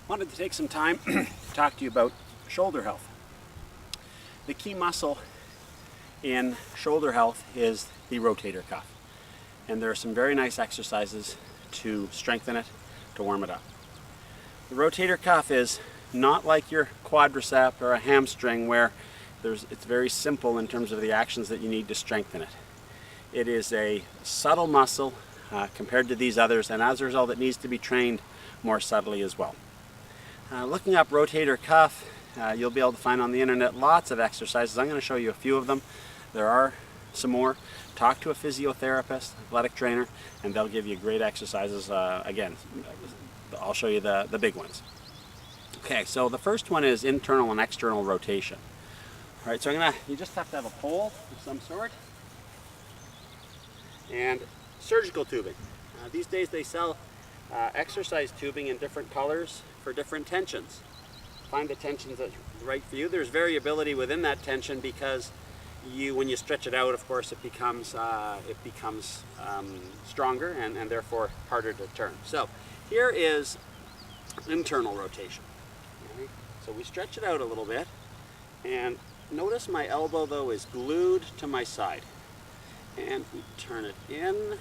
Wanted to take some time to talk to you about shoulder health. The key muscle in shoulder health is the rotator cuff, and there are some very nice exercises to strengthen it, to warm it up. The rotator cuff is not like your quadricep or a hamstring where it's very simple in terms of the actions that you need to strengthen it. It is a subtle muscle compared to these others, and as a result it needs to be trained more subtly as well. Looking up rotator cuff, you'll be able to find on the internet lots of exercises. I'm going to show you a few of them. There are some more. Talk to a physiotherapist, athletic trainer, and they'll give you great exercises. Again, I'll show you the big ones. Okay, so the first one is internal and external rotation. All right, so you just have to have a pole of some sort and surgical tubing. These days they sell exercise tubing in different colors for different tensions. Find the tensions that's right for you. There's variability within that tension because when you stretch it out, of course, it becomes stronger and therefore harder to turn. So here is internal rotation. Okay? So we stretch it out a little bit, and notice my elbow though is glued to my side, and we turn it in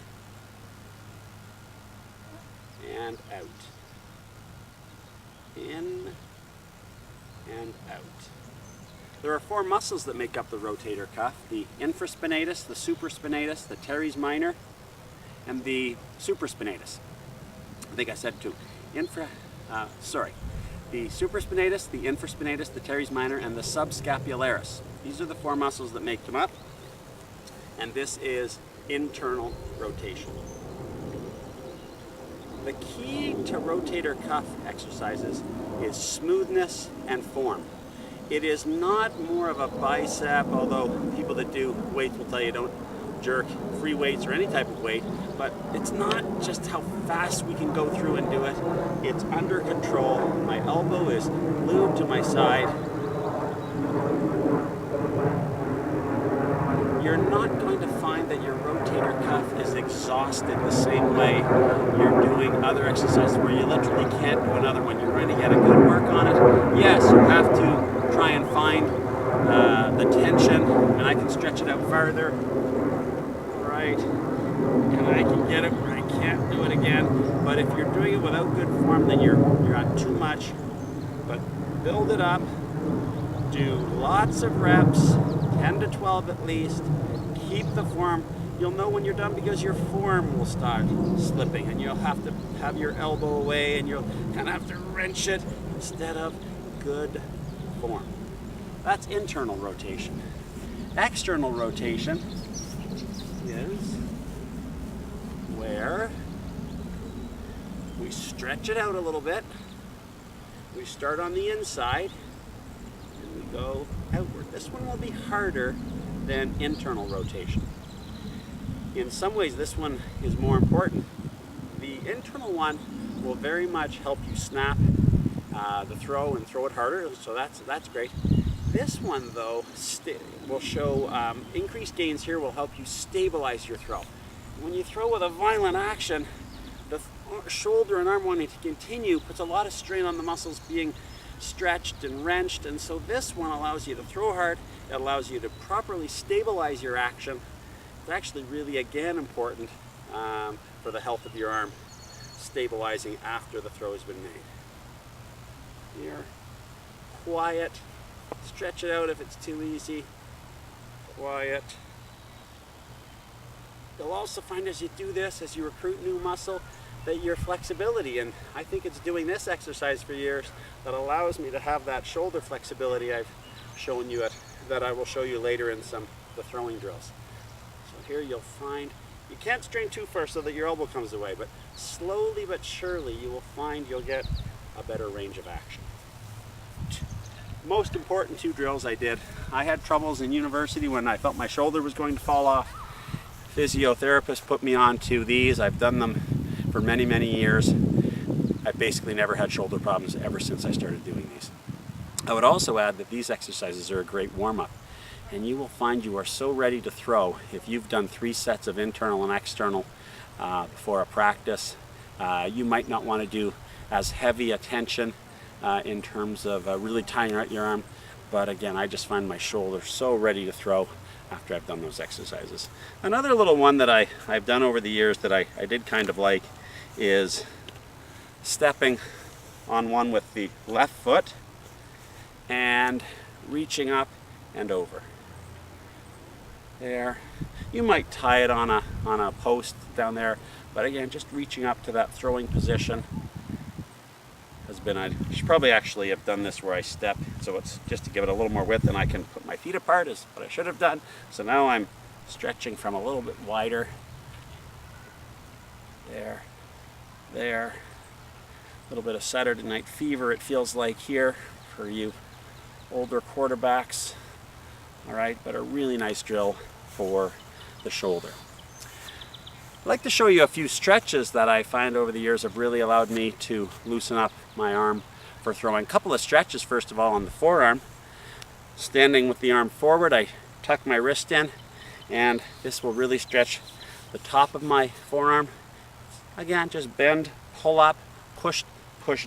and out, in and out. There are four muscles that make up the rotator cuff: the infraspinatus, the supraspinatus, the teres minor, and the supraspinatus. I think I said two. The supraspinatus, the infraspinatus, the teres minor, and the subscapularis. These are the four muscles that make them up, and this is internal rotation. The key to rotator cuff exercises is smoothness and form. It is not more of a bicep, although people that do weights will tell you don't jerk free weights or any type of weight, but it's not just how fast we can go through and do it. It's under control. My elbow is glued to my side. You're not going to find that your rotator cuff is exhausted the same way you're doing other exercises where you literally can't do another one. You're going to get a good work on it. Yes, you have to try and find the tension, and I can stretch it out farther. Right, and I can get it where I can't do it again. But if you're doing it without good form, then you're on too much. But build it up. Do lots of reps, 10 to 12 at least. Keep the form. You'll know when you're done because your form will start slipping, and you'll have to have your elbow away, and you'll kind of have to wrench it instead of good form. That's internal rotation. External rotation is where we stretch it out a little bit. We start on the inside and we go outward. This one will be harder than internal rotation. In some ways this one is more important. The internal one will very much help you snap the throw and throw it harder, so that's great. This one though will show increased gains here, will help you stabilize your throw. When you throw with a violent action, the shoulder and arm wanting to continue puts a lot of strain on the muscles being stretched and wrenched, and so this one allows you to throw hard. It allows you to properly stabilize your action. It's actually really again important for the health of your arm, stabilizing after the throw has been made. Here, quiet. Stretch it out if it's too easy. Quiet. You'll also find as you do this, as you recruit new muscle, that your flexibility, and I think it's doing this exercise for years that allows me to have that shoulder flexibility I've shown you that I will show you later in the throwing drills. So here you'll find, you can't strain too far so that your elbow comes away, but slowly but surely you will find you'll get a better range of action. Most important two drills I did. I had troubles in university when I felt my shoulder was going to fall off. Physiotherapist put me on to these. I've done them for many, many years. I've basically never had shoulder problems ever since I started doing these. I would also add that these exercises are a great warm-up, and you will find you are so ready to throw if you've done 3 sets of internal and external for a practice. You might not want to do as heavy a tension in terms of really tying out your arm. But again, I just find my shoulder so ready to throw after I've done those exercises. Another little one that I've done over the years that I did kind of like is stepping on one with the left foot and reaching up and over. There. You might tie it on a post down there, but again, just reaching up to that throwing position has been, I should probably actually have done this where I step, so it's just to give it a little more width and I can put my feet apart is what I should have done. So now I'm stretching from a little bit wider. There, there. A little bit of Saturday Night Fever it feels like here for you older quarterbacks. All right, but a really nice drill for the shoulder. I'd like to show you a few stretches that I find over the years have really allowed me to loosen up my arm for throwing. A couple of stretches, first of all, on the forearm. Standing with the arm forward, I tuck my wrist in, and this will really stretch the top of my forearm. Again, just bend, pull up, push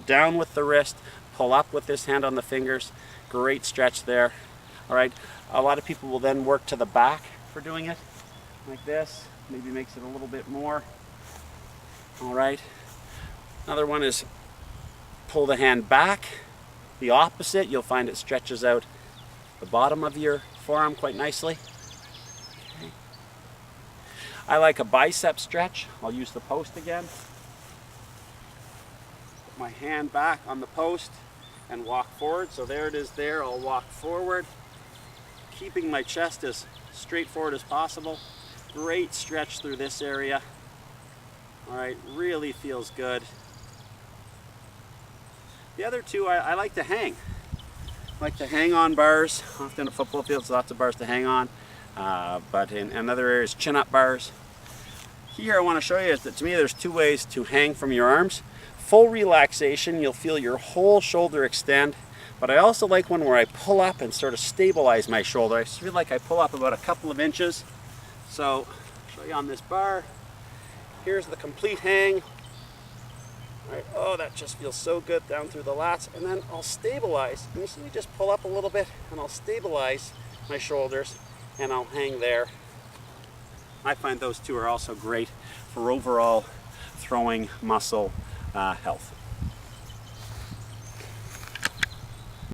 down with the wrist, pull up with this hand on the fingers. Great stretch there. All right, a lot of people will then work to the back for doing it, like this. Maybe makes it a little bit more. All right. Another one is pull the hand back. The opposite, you'll find it stretches out the bottom of your forearm quite nicely. Okay. I like a bicep stretch. I'll use the post again. Put my hand back on the post and walk forward. So there it is there. I'll walk forward, keeping my chest as straightforward as possible. Great stretch through this area. All right, really feels good. The other two, I like to hang. I like to hang on bars. Often a football field, so lots of bars to hang on. But in other areas, chin-up bars. Here I want to show you is that to me there's two ways to hang from your arms. Full relaxation, you'll feel your whole shoulder extend. But I also like one where I pull up and sort of stabilize my shoulder. I feel like I pull up about a couple of inches. So, I'll show you on this bar. Here's the complete hang. All right, oh, that just feels so good down through the lats. And then I'll stabilize. And you see me just pull up a little bit and I'll stabilize my shoulders and I'll hang there. I find those two are also great for overall throwing muscle health.